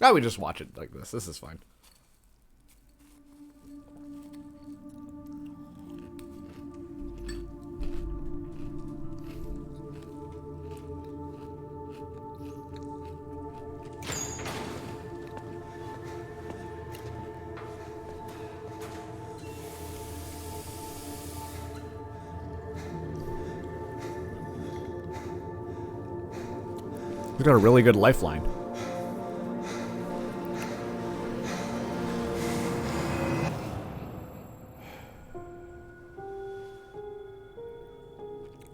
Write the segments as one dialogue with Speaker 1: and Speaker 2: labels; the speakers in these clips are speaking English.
Speaker 1: Oh, we just watch it like this. This is fine. He's got a really good lifeline.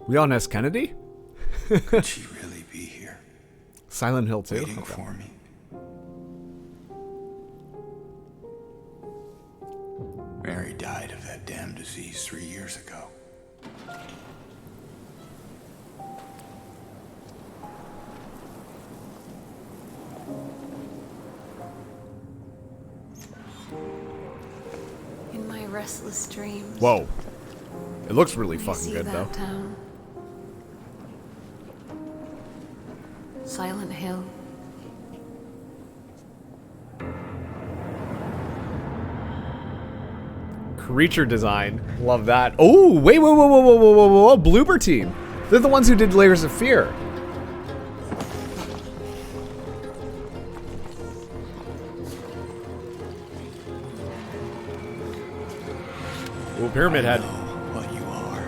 Speaker 1: Leon S. Kennedy?
Speaker 2: Could she really be here?
Speaker 1: Silent Hill 2.
Speaker 2: Waiting for me. Mary died of that damn disease 3 years ago.
Speaker 3: In my restless dreams.
Speaker 1: Whoa. It looks really
Speaker 3: I
Speaker 1: fucking
Speaker 3: see
Speaker 1: good,
Speaker 3: that
Speaker 1: though.
Speaker 3: Town. Silent Hill.
Speaker 1: Creature design. Love that. Oh, wait, whoa. Bloober team. They're the ones who did Layers of Fear. Oh, Pyramid Head.
Speaker 2: I know what you are.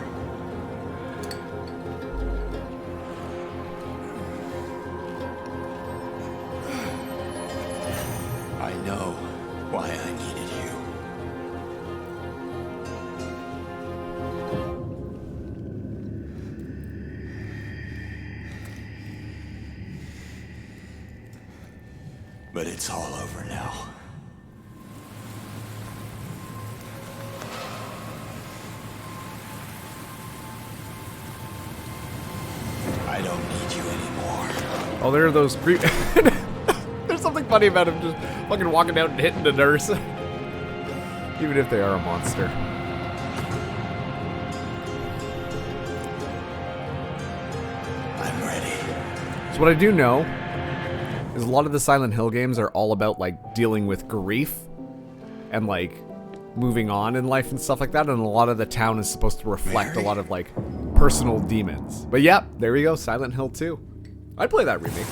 Speaker 2: I know why I needed you. But it's all over now. I don't need you anymore.
Speaker 1: Oh, there are those creep. There's something funny about him just fucking walking out and hitting the nurse. Even if they are a monster.
Speaker 2: I'm ready.
Speaker 1: So what I do know is a lot of the Silent Hill games are all about like dealing with grief and like moving on in life and stuff like that, and a lot of the town is supposed to reflect
Speaker 2: Mary?
Speaker 1: a lot of like personal demons. But yeah, there we go, Silent Hill 2. I'd play that remake.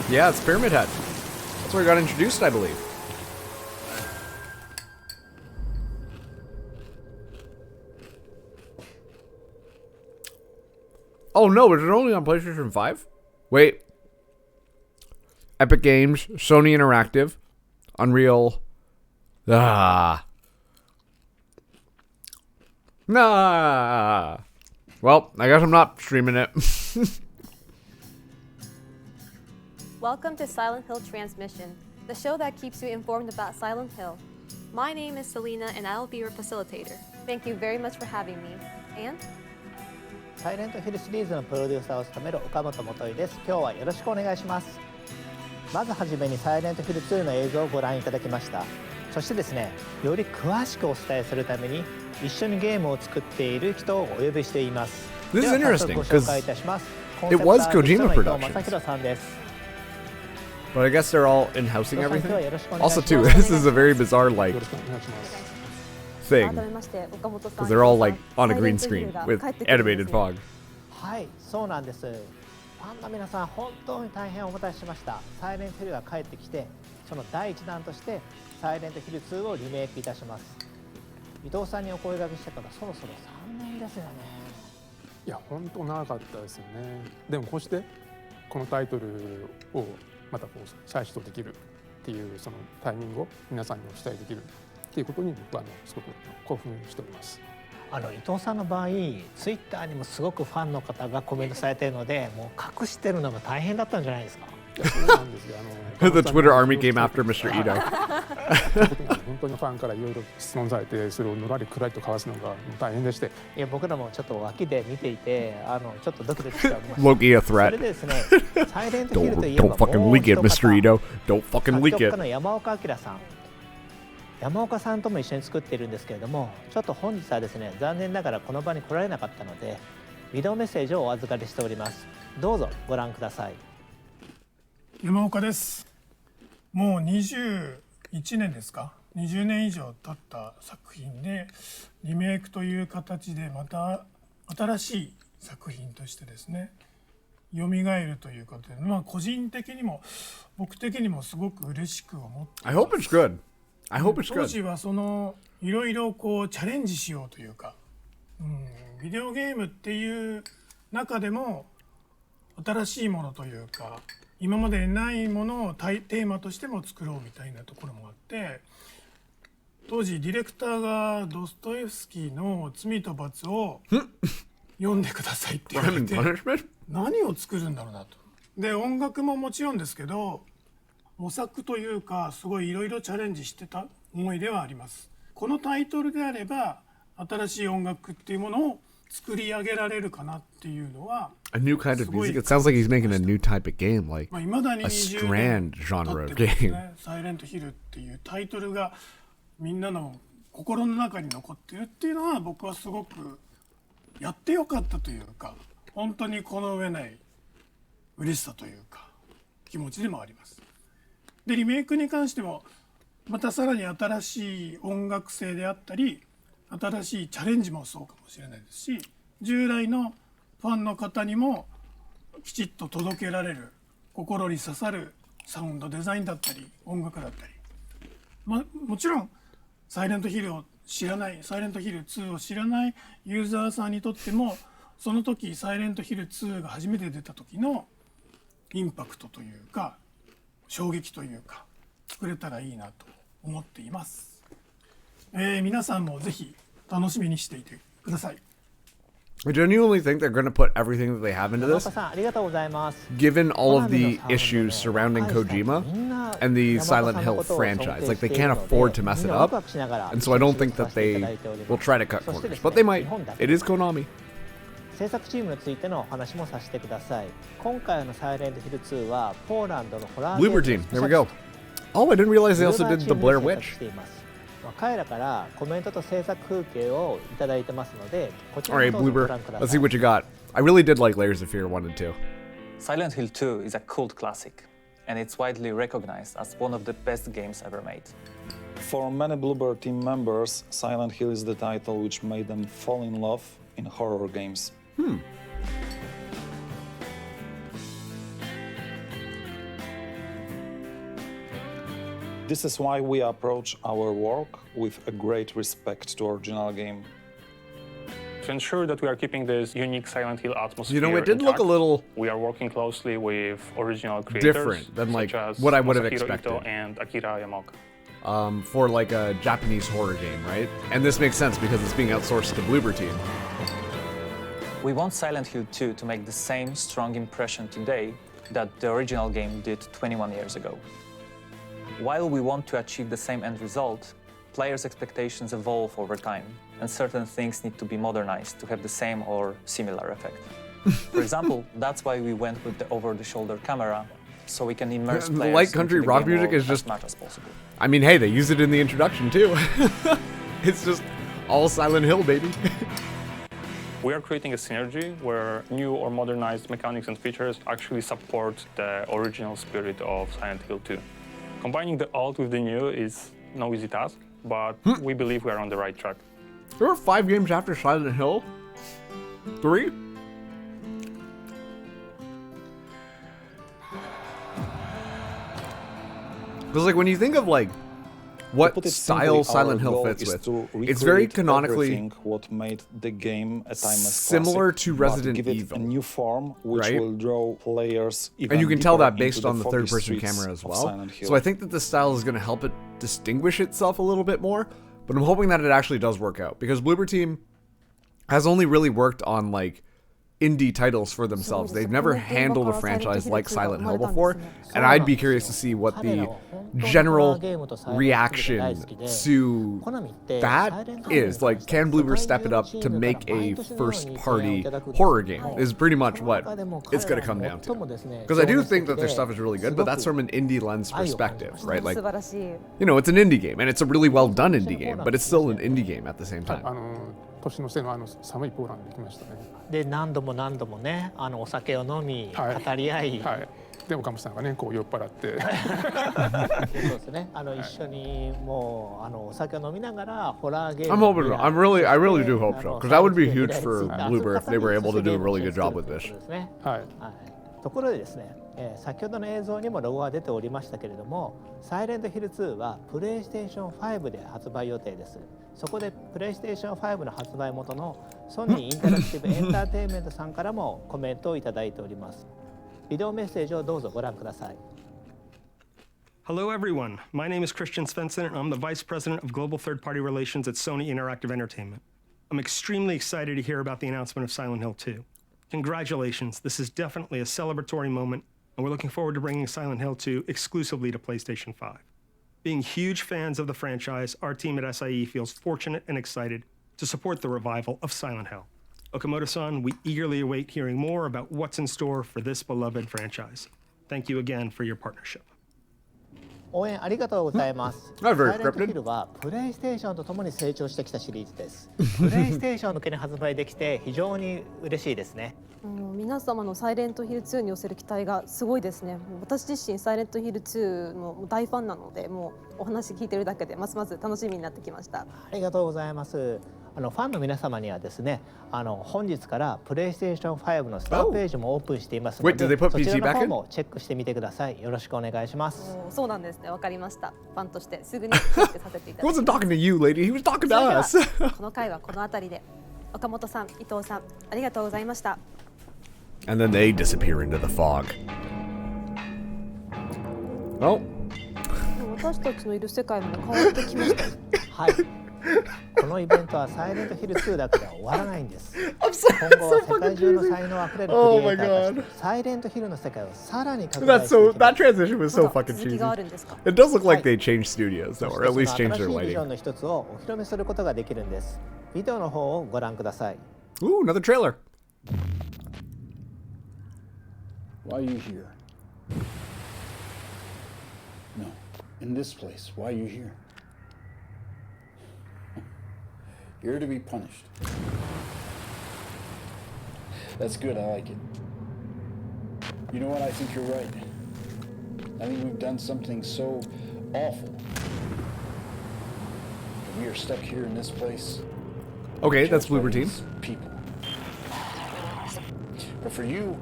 Speaker 1: Yeah, it's Pyramid Head. That's where I got introduced, I believe. Oh no, is it only on PlayStation 5? Wait. Epic Games, Sony Interactive, Unreal. Nah. Well, I guess I'm not streaming it.
Speaker 4: Welcome to Silent Hill Transmission, the show that keeps you informed about Silent Hill. My name is Selena and I will be your facilitator. Thank you very much for having me. And
Speaker 5: サイレントヒルシリーズのプロデューサーを務める岡本元井です。今日はよろしくお願いします。まずはじめにサイレントヒル2の映像をご覧いただきました。そしてですね、より詳しくお伝えするために一緒にゲームを作っている人をお呼びしています。
Speaker 1: This is
Speaker 5: では早
Speaker 1: interesting
Speaker 5: 速ご紹介いたします。
Speaker 1: it was Kojima
Speaker 5: コンセプトアーティストの伊藤
Speaker 1: Productions.
Speaker 5: 正弘さんです。
Speaker 1: But I guess they're all in-housing
Speaker 5: 伊藤さん、今日
Speaker 1: everything.
Speaker 5: はよろしくお願いし
Speaker 1: Also
Speaker 5: ます
Speaker 1: too, this is a very bizarre like
Speaker 6: よろしくお願いします。
Speaker 1: thing.
Speaker 4: 改めまして岡本さん
Speaker 1: Because they're all like
Speaker 4: 伊藤さん
Speaker 1: on a green
Speaker 4: サイレン
Speaker 1: screen
Speaker 4: トヒルが
Speaker 1: with
Speaker 4: 帰ってくるんです
Speaker 1: animated
Speaker 4: ね
Speaker 1: fog.
Speaker 5: はい、そうなんです。ファンの皆さん、本当に大変お待たせしました。サイレントヒルが帰ってきて、その第一弾としてサイレントヒル2をリメイクいたします。伊藤さんにお声掛けしてからそろそろ3年ですよね。
Speaker 6: いや、本当長かったですよね。でもこうしてこのタイトルをまたこう再始動できるっていうそのタイミングを皆さんにお伝えできるっていうことに僕はすごく興奮しております。
Speaker 5: 伊藤さんの場合、ツイッターにもすごくファンの方がコメントされているので、もう隠してるのが大変だったんじゃないですか。
Speaker 6: いや、そうなんですよ。
Speaker 1: The Twitter army came after Mr. Ito.
Speaker 6: 本当にファンからいろいろ質問されて、それをのらりくらりと交わすのが大変でして。
Speaker 5: いや、僕らもちょっと脇で見ていて、ちょっとドキドキしておりました。
Speaker 1: Loki a
Speaker 5: それ
Speaker 1: threat.
Speaker 5: でですね、サイレントヒルといえば
Speaker 1: Don't fucking
Speaker 5: もう
Speaker 1: leak it,
Speaker 5: 一
Speaker 1: Mr.
Speaker 5: 方
Speaker 1: Ito. Don't fucking
Speaker 5: 作
Speaker 1: leak
Speaker 5: 曲家
Speaker 1: it.
Speaker 5: の山岡明さん。山岡さんとも一緒に作っているんですけれども、ちょっと本日はですね、残念ながらこの場に来られなかったので、ビデオメッセージをお預かりしております。どうぞご覧ください。
Speaker 7: 山岡です。もう21年ですか、20年以上経った作品でリメイクという形でまた新しい作品としてですね蘇るということで、まあ個人的にも僕的にもすごく嬉しく思ってい
Speaker 1: I
Speaker 7: ます。
Speaker 1: hope it's good. I hope it's
Speaker 7: 当
Speaker 1: good.
Speaker 7: 時はそのいろいろこうチャレンジしようというか、ビデオゲームっていう中でも新しいものというか今までないものをテーマとしても作ろうみたいなところもあって、当時ディレクターがドストエフスキーの「罪と罰」を読んでくださいって言われ
Speaker 1: Crime
Speaker 7: て
Speaker 1: and punishment?
Speaker 7: 何を作るんだろうなと。で音楽ももちろんですけど模索というかすごいいろいろチャレンジしてた思いではあります。このタイトルであれば新しい音楽っていうものを作り上げられるかなっていうのは
Speaker 1: A new kind of music. It sounds like he's making a new type of game, like
Speaker 7: まあ未だに
Speaker 1: a
Speaker 7: 20年
Speaker 1: strand genre
Speaker 7: 経
Speaker 1: of
Speaker 7: ってます
Speaker 1: game.
Speaker 7: ね。サイレントヒルっていうタイトルがみんなの心の中に残ってるっていうのは僕はすごくやってよかったというか本当にこの上ない嬉しさというか気持ちでもあります。でリメイクに関してもまたさらに新しい音楽性であったり新しいチャレンジもそうかもしれないですし、従来のファンの方にもきちっと届けられる心に刺さるサウンドデザインだったり音楽だったり、もちろんサイレントヒルを知らないサイレントヒル2を知らないユーザーさんにとってもその時サイレントヒル2が初めて出た時のインパクトというか衝撃というか作れたらいいなと思っています。皆さんもぜひ楽しみにしていてください。
Speaker 1: I genuinely think they're going to put everything that they have into
Speaker 5: 長
Speaker 1: this,
Speaker 5: 岡さんありがとうございます。
Speaker 1: given all of the issues surrounding Kojima and the Silent Hill franchise. Like, they can't afford to mess it up, and so I don't think that they will try to cut corners. But they might. It is Konami.
Speaker 5: 制作チームについてのお話もさせてください。今回のサイレントヒル2はポーランドのホラーゲーム
Speaker 1: Bloober team. There we go. Oh, I didn't realize they also did the Blair
Speaker 5: ブルーバー
Speaker 1: Witch.
Speaker 5: チームで制作しています。彼らからコメントと制作風景をいただいてますので、こち
Speaker 1: All
Speaker 5: ら
Speaker 1: right,
Speaker 5: の動画をご
Speaker 1: Bloober.
Speaker 5: 覧くだ
Speaker 1: Let's
Speaker 5: さ
Speaker 1: see
Speaker 5: い。
Speaker 1: what you got. I really did like Layers of Fear 1 and 2.
Speaker 8: Silent Hill 2 is a cult classic, and it's widely recognized as one of the best games ever made.
Speaker 9: For many Bloober team members, Silent Hill is the title which made them fall in love in horror games. This is why we approach our work with a great respect to original game.
Speaker 10: To ensure that we are keeping this unique Silent Hill atmosphere
Speaker 1: You know, it did look
Speaker 10: intact,
Speaker 1: a little
Speaker 10: we are working closely with original creators
Speaker 1: different than, like,
Speaker 10: such as
Speaker 1: what I would have
Speaker 10: Masahiro
Speaker 1: expected.
Speaker 10: Ito and Akira Yamaoka.
Speaker 1: For like a Japanese horror game, right? And this makes sense because it's being outsourced to Bloober team.
Speaker 8: We want Silent Hill 2 to make the same strong impression today that the original game did 21 years ago. While we want to achieve the same end result, players' expectations evolve over time, and certain things need to be modernized to have the same or similar effect. For example, that's why we went with the over-the-shoulder camera, so we can immerse
Speaker 1: The
Speaker 8: players
Speaker 1: light country
Speaker 8: into the
Speaker 1: rock
Speaker 8: game
Speaker 1: music
Speaker 8: world
Speaker 1: is just-
Speaker 8: as much as possible.
Speaker 1: I mean, hey, they use it in the introduction too. It's just all Silent Hill, baby.
Speaker 10: We are creating a synergy where new or modernized mechanics and features actually support the original spirit of Silent Hill 2. Combining the old with the new is no easy task, but we believe we are on the right track.
Speaker 1: There were 5 games after Silent Hill? 3? Because, like, when you think of, like,
Speaker 9: To
Speaker 1: what
Speaker 9: put it
Speaker 1: style
Speaker 9: simply,
Speaker 1: Silent
Speaker 9: our
Speaker 1: Hill
Speaker 9: goal
Speaker 1: fits
Speaker 9: is
Speaker 1: with,
Speaker 9: to
Speaker 1: it's very
Speaker 9: recreate
Speaker 1: canonically
Speaker 9: everything what made the game a timeless
Speaker 1: similar
Speaker 9: classic,
Speaker 1: to
Speaker 9: but
Speaker 1: Resident
Speaker 9: give it
Speaker 1: Evil,
Speaker 9: a new form which
Speaker 1: right?
Speaker 9: will draw players even
Speaker 1: and you can tell
Speaker 9: deeper
Speaker 1: that based
Speaker 9: into
Speaker 1: on the
Speaker 9: foggy
Speaker 1: third-person
Speaker 9: streets
Speaker 1: camera as
Speaker 9: of
Speaker 1: well.
Speaker 9: Silent Hill.
Speaker 1: So I think that the style is going to help it distinguish itself a little bit more, but I'm hoping that it actually does work out, because Bloober Team has only really worked on, like, indie titles for themselves. They've never handled a franchise like Silent Hill before, and I'd be curious to see what the general reaction to that is. Like, can Bloober step it up to make a first-party horror game is pretty much what it's going to come down to. Because I do think that their stuff is really good, but that's from an indie lens perspective, right? Like, you know, it's an indie game, and it's a really well-done indie game, but it's still an indie game at the same time.
Speaker 6: 年の瀬の寒いポーランドに来ましたね。
Speaker 5: で何度も何度もねお酒を飲み、
Speaker 6: はい
Speaker 5: 語り合い、
Speaker 6: はいで岡本さんがねこう酔っ払って
Speaker 5: そうですね。一緒にもうお酒を飲みながらホラーゲーム。
Speaker 1: I'm hoping. I really do hope so, because that would be huge for Bloober if they were able to do a really good job with this.
Speaker 6: はい。
Speaker 5: ところでですね、先ほどの映像にもロゴが出ておりましたけれども、サイレントヒル2はプレイステーション5で発売予定です。そこでプレイステーション5の発売元のソニーインタラクティブエンターテインメントさんからもコメントをいただいております。ビデオメッセージをどうぞご覧ください。
Speaker 11: Hello, everyone. My name is Christian Svensson, and I'm the Vice President of Global Third-Party Relations at Sony Interactive Entertainment. I'm extremely excited to hear about the announcement of Silent Hill 2. Congratulations. This is definitely a celebratory moment, and we're looking forward to bringing Silent Hill 2 exclusively to PlayStation 5. Being huge fans of the franchise, our team at SIE feels fortunate and excited to support the revival of Silent Hill. Okamoto-san, we eagerly await hearing more about what's in store for this beloved franchise. Thank you again for your partnership.
Speaker 5: 応援ありがとうございます。サイレントヒルはプレイステーションとともに成長してきたシリーズです。プレイステーション向けに発売できて非常に嬉しいですね。
Speaker 4: 皆様のサイレントヒル2に寄せる期待がすごいですね。私自身サイレントヒル2の大ファンなので、もうお話聞いてるだけでますます楽しみになってきました。
Speaker 5: ありがとうございます。ファンの皆様にはですね、本日からプレイステーション5のスタートページもオープンしていますので、そちらの方もチェックしてみてください。よろしくお願いします。
Speaker 4: そうなんですね。わかりました。ファンとしてすぐにチェックさせていただきます。
Speaker 1: He wasn't talking to you, lady. He was talking to us.
Speaker 4: この回はこの辺りで、岡本さん、伊藤さん、ありがとうございました。
Speaker 1: And then they disappear into the fog. Oh.
Speaker 4: 私たちのいる世界も変わってきました。
Speaker 5: はい。このイベントはサイレントヒル2だけでは終わらないんです。今後は世界中の才能あふれるクリエイターたちとサイレントヒルの世界をさらに拡大していきます。
Speaker 1: That transition was so fucking cheesy. It does look like they changed studios, though, or at least changed their
Speaker 5: 新しいビ
Speaker 1: lighting.
Speaker 5: ジョンの一つをお披露目することができるんです。ビデオの方をご覧ください。
Speaker 1: Ooh, another trailer.
Speaker 2: Why are you here? No, in this place. Why are you here? You're to be punished. That's good, I like it. You know what, I think you're right. I think we've done something so awful that we are stuck here in this place.
Speaker 1: Okay, that's Bloober Team.
Speaker 2: People. But for you,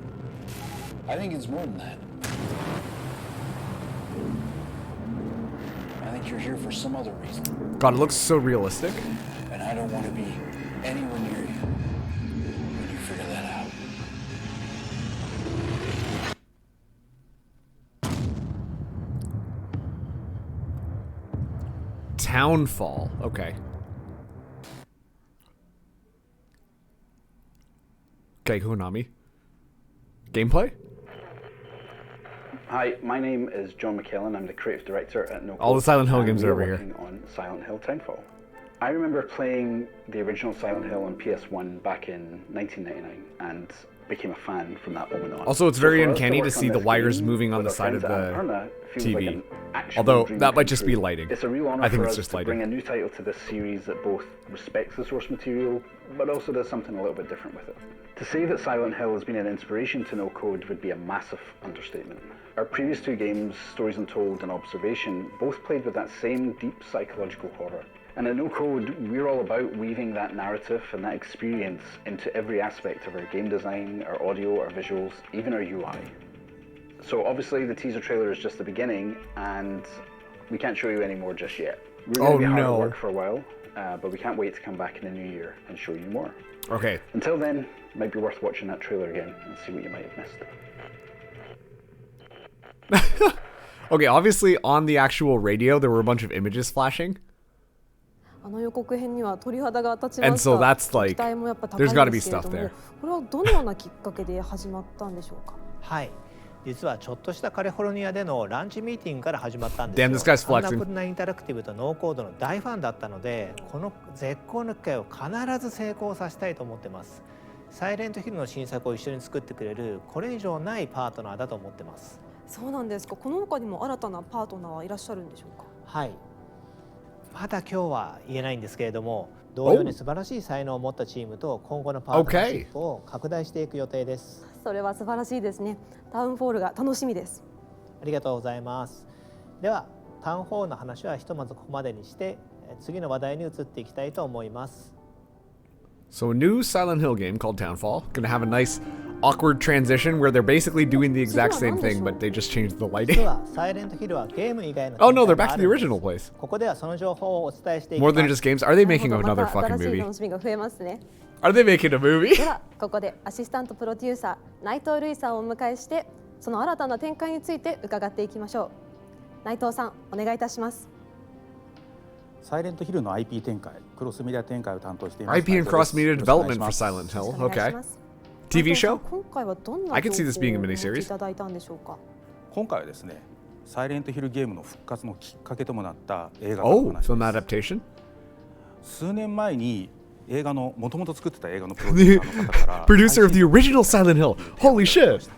Speaker 2: I think it's more than that. I think you're here for some other reason.
Speaker 1: God, it looks so realistic.
Speaker 2: And I don't want to be anywhere near you when you figure that out.
Speaker 1: Townfall. Okay. Okay, Konami. Gameplay?
Speaker 12: Hi, my name is John McKellen. I'm the creative director at No Code.
Speaker 1: All the Silent Hill games are over here.
Speaker 12: Working on Silent Hill Townfall. I remember playing the original Silent Hill on PS1 back in 1999 and became a fan from that moment on.
Speaker 1: Also, it's very uncanny to see the wires moving on the side of the TV. Although, that might just be lighting.
Speaker 12: It's a real honor
Speaker 1: I think
Speaker 12: for
Speaker 1: it's
Speaker 12: us
Speaker 1: just
Speaker 12: to bring
Speaker 1: lighting.
Speaker 12: a new title to this series that both respects the source material, but also does something a little bit different with it. To say that Silent Hill has been an inspiration to No Code would be a massive understatement. Our previous two games, Stories Untold and Observation, both played with that same deep psychological horror. And at No Code, we're all about weaving that narrative and that experience into every aspect of our game design, our audio, our visuals, even our UI. So obviously the teaser trailer is just the beginning, and we can't show you any more just yet. We're going to be hard at work for a while, but we can't wait to come back in the new year and show you more.
Speaker 1: Okay.
Speaker 12: Until then, it might be worth watching that trailer again and see what you might have missed.
Speaker 1: Okay, obviously on the actual radio there were a bunch of images flashing.
Speaker 4: And
Speaker 1: so that's like, there's got to be stuff there.
Speaker 4: これはどのようなきっかけで始まったんでしょうか。
Speaker 5: はい。実はちょっとしたカリフォルニアでのランチミーティングから始まったんですよ。
Speaker 1: Damn, this guy's flexing.
Speaker 5: アンナプルナインタラクティブとノーコードの大ファンだったので、この絶好の機会を必ず成功させたいと思ってます。サイレントヒルの新作を一緒に作ってくれるこれ以上ないパートナーだと思ってます。
Speaker 4: そうなんですか。この他にも新たなパートナーはいらっしゃるんでしょうか。
Speaker 5: はい。まだ今日は言えないんですけれども、同様に素晴らしい才能を持ったチームと今後のパートナーシップを拡大していく予定です。
Speaker 4: それは素晴らしいですね。タウンフォールが楽しみです。
Speaker 5: ありがとうございます。ではタウンフォールの話はひとまずここまでにして次の話題に移っていきたいと思います。
Speaker 1: So a new Silent Hill game called Townfall. Gonna have a nice awkward transition where they're basically doing the exact same thing, but they just changed the
Speaker 5: 実
Speaker 1: lighting.
Speaker 5: はサイレントヒルはゲーム以外の
Speaker 1: Oh no, they're
Speaker 5: 展
Speaker 1: back
Speaker 5: 開
Speaker 1: to
Speaker 5: も
Speaker 1: the
Speaker 5: あるんです
Speaker 1: original place.
Speaker 5: ここではその情報をお伝えしていき
Speaker 1: More
Speaker 5: ま
Speaker 1: than
Speaker 5: す。
Speaker 1: just games. Are they
Speaker 4: なる
Speaker 1: making
Speaker 4: ほど、
Speaker 1: another
Speaker 4: また
Speaker 1: fucking
Speaker 4: 新しい
Speaker 1: movie?
Speaker 4: 楽しみが増えますね。
Speaker 1: Are they making a movie?
Speaker 4: ではここでアシスタントプロデューサー内藤瑠衣さんをお迎えしてその新たな展開について伺っていきましょう。内藤さんお願いいたします。
Speaker 13: サイレントヒルの IP 展開、クロスメディア展開を担当しています。
Speaker 1: IP and cross media development for Silent Hill.
Speaker 4: お願いし
Speaker 1: Okay.
Speaker 4: ます。
Speaker 1: TV
Speaker 4: 内藤さん
Speaker 1: show?
Speaker 4: 今回はどんな
Speaker 1: I
Speaker 4: 情
Speaker 1: could see this
Speaker 4: 報
Speaker 1: being a
Speaker 4: をお持
Speaker 1: miniseries.
Speaker 4: ちいただいたんでしょうか。
Speaker 13: 今回はですね、サイレントヒルゲームの復活のきっかけともなった映画の
Speaker 1: Oh,
Speaker 13: 話
Speaker 1: film
Speaker 13: です。
Speaker 1: adaptation?
Speaker 13: 数年前に映画の元々作ってた映画のプロデューサーの方から
Speaker 1: Producer of the original Silent Hill. Holy shit!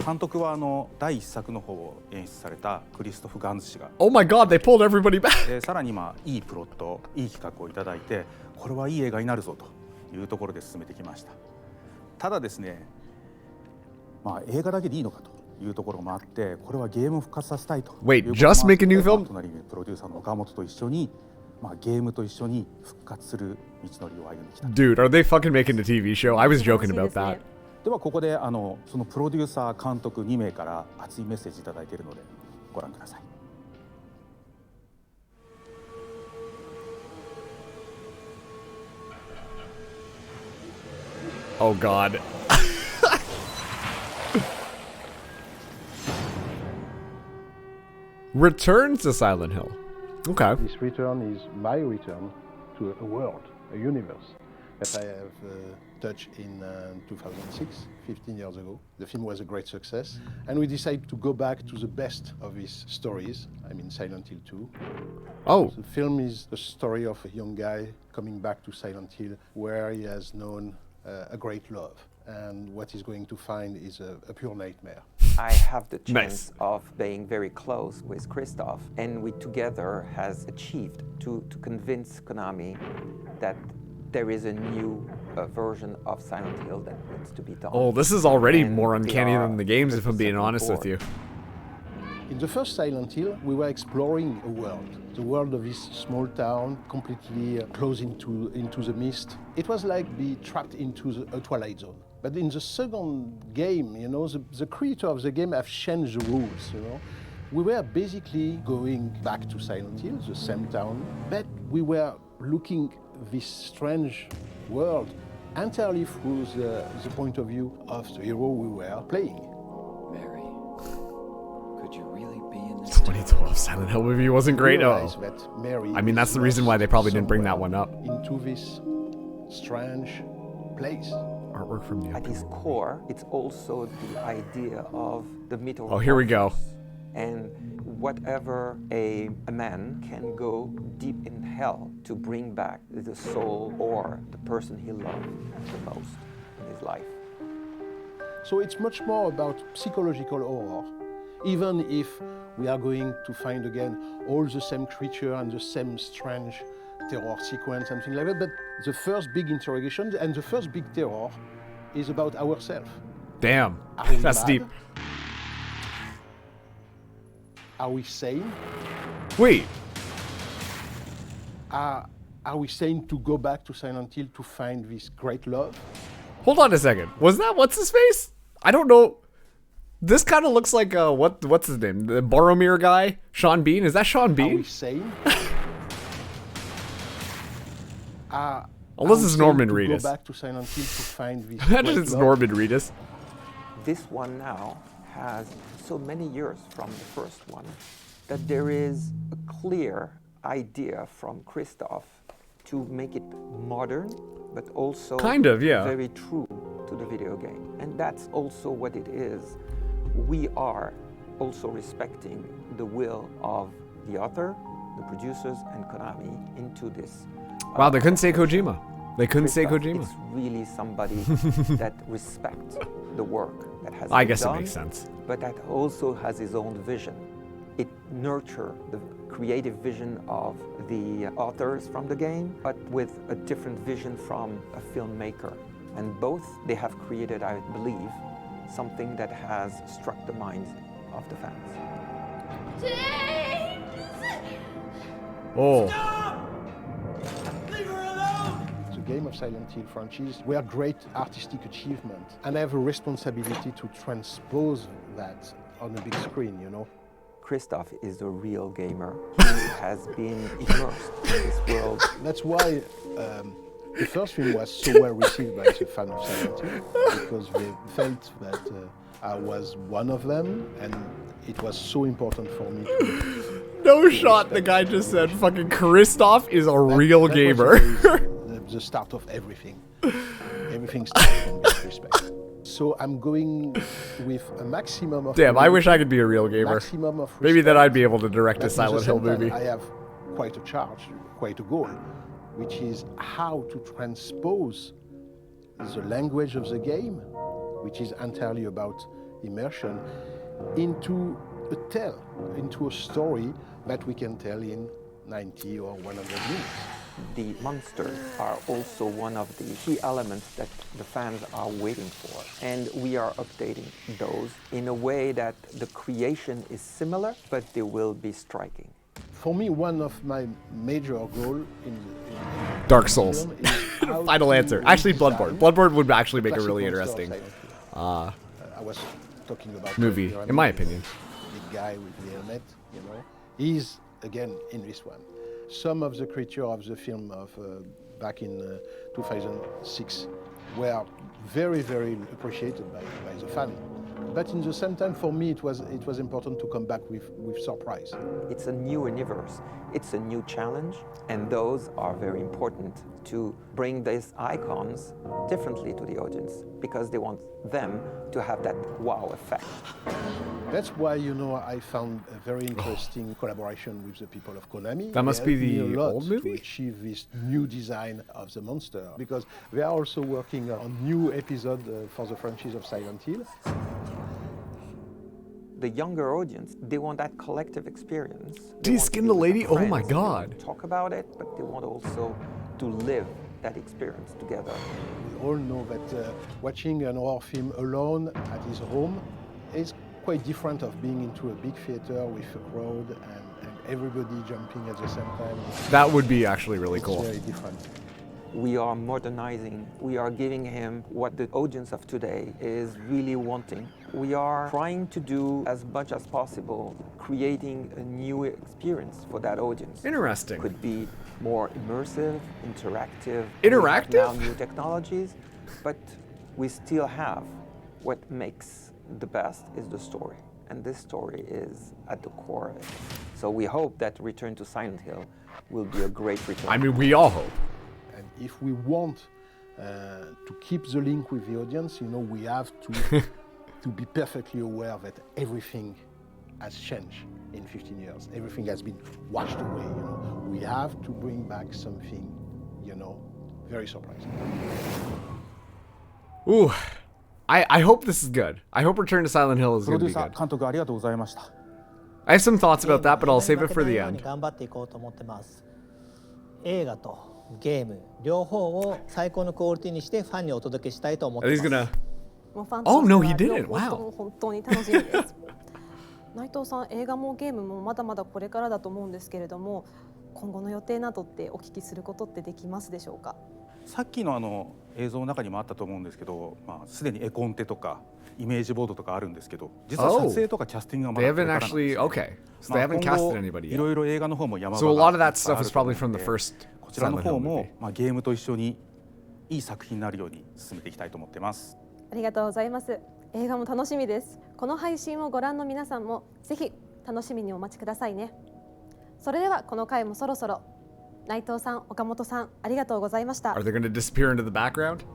Speaker 13: 監督は第一作の方を演出されたクリストフ・ガンズ氏が
Speaker 1: Oh my god, they pulled everybody back.
Speaker 13: さらにいいプロット、いい企画をいただいて、これはいい映画になるぞというところで進めてきました。ただですね、映画だけでいいのかというところもあって、これはゲームを復活させたいと。
Speaker 1: Wait, just make a new film?
Speaker 13: 隣にプロデューサーの岡本と一緒に、ゲームと一緒に復活する道のりを歩んできた。
Speaker 1: Dude, are they fucking making a TV show? I was joking about that.
Speaker 13: ではここでそのプロデューサー監督2名から熱いメッセージいただいているのでご覧ください。
Speaker 1: Oh god. Return to Silent Hill. Okay.
Speaker 14: This return is my return to a world, a universe that I have touched in 2006, 15 years ago. The film was a great success, and we decided to go back to the best of his stories. I mean, Silent Hill 2.
Speaker 1: Oh.
Speaker 14: The film is the story of a young guy coming back to Silent Hill where he has known a great love, and what he's going to find is a pure nightmare.
Speaker 15: I have the chance
Speaker 1: Nice.
Speaker 15: of being very close with Christoph, and we together has achieved to convince Konami that there is a new version of Silent Hill that needs to be done.
Speaker 1: Oh, this is already
Speaker 15: And
Speaker 1: more
Speaker 15: they
Speaker 1: uncanny
Speaker 15: are
Speaker 1: than the games, if I'm being
Speaker 15: representing
Speaker 1: honest with
Speaker 15: board.
Speaker 1: you.
Speaker 14: In the first Silent Hill, we were exploring a world, the world of this small town, completely closed into the mist. It was like being trapped into a Twilight Zone. But in the second game, you know, the creator of the game have changed the rules, you know. We were basically going back to Silent Hill, the same town, but we were looking this strange world entirely through the point of view of the hero we were playing.
Speaker 1: 2012 Silent Hill movie wasn't great. Oh.
Speaker 14: Realize that Mary
Speaker 1: I mean, that's
Speaker 14: is
Speaker 1: the reason why they probably didn't bring that one
Speaker 14: somewhere
Speaker 1: up.
Speaker 14: into this strange place.
Speaker 1: Artwork from the
Speaker 15: At its core, it's also the idea of the myth of
Speaker 1: Oh, here we go.
Speaker 15: and whatever a man can go deep in hell to bring back the soul or the person he loved the most in his life.
Speaker 14: So it's much more about psychological horror, even if we are going to find again all the same creature and the same strange terror sequence and things like that. But the first big interrogation and the first big terror is about ourselves.
Speaker 1: Damn,
Speaker 14: Are we
Speaker 1: that's
Speaker 14: mad?
Speaker 1: deep.
Speaker 14: Are we sane?
Speaker 1: Wait.
Speaker 14: Are we sane to go back to Silent Hill to find this great love?
Speaker 1: Hold on a second. Was that what's his face? I don't know. This kind of looks like what's his name? The Boromir guy, Sean Bean. Is that Sean
Speaker 14: Are we
Speaker 1: Bean?
Speaker 14: sane?
Speaker 1: Unless it's Norman
Speaker 14: to
Speaker 1: Reedus.
Speaker 14: Go back to Silent Hill to find this
Speaker 1: Imagine
Speaker 14: great
Speaker 1: it's
Speaker 14: love?
Speaker 1: Norman Reedus.
Speaker 15: This one now has so many years from the first one that there is a clear idea from Christoph to make it modern, but also
Speaker 1: Kind of, yeah.
Speaker 15: very true to the video game. And that's also what it is. We are also respecting the will of the author, the producers, and Konami into this.
Speaker 1: Wow, they couldn't say Kojima. They couldn't say
Speaker 15: Christoph
Speaker 1: Kojima.
Speaker 15: is really somebody that respects the work that has
Speaker 1: I
Speaker 15: been
Speaker 1: guess it
Speaker 15: done,
Speaker 1: makes sense.
Speaker 15: but that also has his own vision. It nurtures the creative vision of the authors from the game, but with a different vision from a filmmaker. And both, they have created, I believe, something that has struck the minds of the fans.
Speaker 1: Oh.
Speaker 14: The Game of Silent Hill franchise were great artistic achievement, and I have a responsibility to transpose that on a big screen, you know.
Speaker 15: Christoph is a real gamer. He has been immersed in this world.
Speaker 14: That's why the first film was so well received by the fans of Silent Hill, because they felt that I was one of them, and it was so important for me to...
Speaker 1: No shot, the guy just said fucking Christoph is a real gamer.
Speaker 14: The start of everything. Everything starts from this respect. So I'm going with a maximum of...
Speaker 1: Damn, I wish I could be a real gamer.
Speaker 14: Maximum of
Speaker 1: Maybe then
Speaker 14: respect.
Speaker 1: I'd be able to direct a Silent Hill movie.
Speaker 14: I have quite a charge, quite a goal, which is how to transpose the language of the game, which is entirely about immersion, into a tale, into a story that we can tell in 90 or 100 minutes.
Speaker 15: The monsters are also one of the key elements that the fans are waiting for. And we are updating those in a way that the creation is similar, but they will be striking.
Speaker 14: For me, one of my major goals in
Speaker 1: Dark Souls. Final answer. Actually, Bloodborne. Bloodborne would actually make a really interesting
Speaker 14: I was talking about
Speaker 1: movie, in my opinion.
Speaker 14: The guy with the helmet, you know, he's again in this one. Some of the creatures of the film of back in 2006 were very, very appreciated by the fan. But in the same time, for me, it was important to come back with surprise.
Speaker 15: It's a new universe, it's a new challenge, and those are very important to bring these icons differently to the audience, because they want them to have that wow effect.
Speaker 14: That's why, you know, I found a very interesting collaboration with the people of Konami.
Speaker 1: That must be the old
Speaker 14: to
Speaker 1: movie?
Speaker 14: achieve this new design of the monster, because they are also working on new episode for the franchise of Silent Hill.
Speaker 15: The younger audience, they want that collective experience.
Speaker 1: Did he skin the lady? Oh my god.
Speaker 15: Talk about it, but they want also to live that experience together.
Speaker 14: We all know that watching an horror film alone at his home is quite different of being into a big theater with a crowd and everybody jumping at the same time.
Speaker 1: That would be actually really cool.
Speaker 14: It's very different.
Speaker 15: We are modernizing, we are giving him what the audience of today is really wanting. We are trying to do as much as possible, creating a new experience for that audience.
Speaker 1: Interesting.
Speaker 15: Could be more immersive, interactive.
Speaker 1: Interactive?
Speaker 15: We have now new technologies, but we still have what makes the best is the story. And this story is at the core of it. So we hope that Return to Silent Hill will be a great return.
Speaker 1: I mean, we all hope.
Speaker 14: And if we want to keep the link with the audience, you know, we have to to be perfectly aware that everything has changed in 15 years. Everything has been washed away, you know. We have to bring back something, you know, very surprising.
Speaker 1: Ooh, I hope this is good. I hope Return to Silent Hill is
Speaker 13: プロ
Speaker 1: going
Speaker 13: デュ
Speaker 1: to
Speaker 13: ー
Speaker 1: be
Speaker 13: サー
Speaker 1: good.
Speaker 13: 監督ありがとうございました。
Speaker 1: I have some thoughts about that, but I'll save it for the end.
Speaker 5: 頑張っていこうと思ってます。映画とゲーム両方を最高のクオリティにしてファンにお届けしたいと思って
Speaker 1: Are
Speaker 5: ま
Speaker 1: these
Speaker 5: す。
Speaker 1: gonna...
Speaker 4: もうファン
Speaker 1: Oh,
Speaker 4: として
Speaker 1: no,
Speaker 4: は
Speaker 1: he
Speaker 4: 両
Speaker 1: didn't.
Speaker 4: 方と
Speaker 1: Wow.
Speaker 4: も本当に楽しみです内藤さん、映画もゲームもまだまだこれからだと思うんですけれども、今後の予定などってお聞きすることってできますでしょうか。
Speaker 13: さっきの映像の中にもあったと思うんですけど、すでに絵コンテとかイメージボードとかあるんですけど、実は撮影とかキャスティングがまだ
Speaker 1: They
Speaker 13: これ
Speaker 1: haven't
Speaker 13: からなんです
Speaker 1: actually... Okay. So they haven't casted anybody
Speaker 13: い
Speaker 1: yet.
Speaker 13: ろいろ映画の方も山場
Speaker 1: So a
Speaker 13: が
Speaker 1: lot of that stuff is
Speaker 13: いっぱいあ
Speaker 1: probably
Speaker 13: ると思
Speaker 1: from
Speaker 13: うの
Speaker 1: the
Speaker 13: で
Speaker 1: first
Speaker 13: こちらの
Speaker 1: Silent
Speaker 13: 方
Speaker 1: Hill
Speaker 13: も
Speaker 1: movie.
Speaker 13: ゲームと一緒にいい作品になるように進めていきたいと思ってます。
Speaker 4: ありがとうございます。映画も楽しみです。この配信をご覧の皆さんもぜひ楽しみにお待ちくださいね。それではこの回もそろそろ内藤さん、岡本さん、ありがとうございました。
Speaker 1: Are they going to disappear into the background?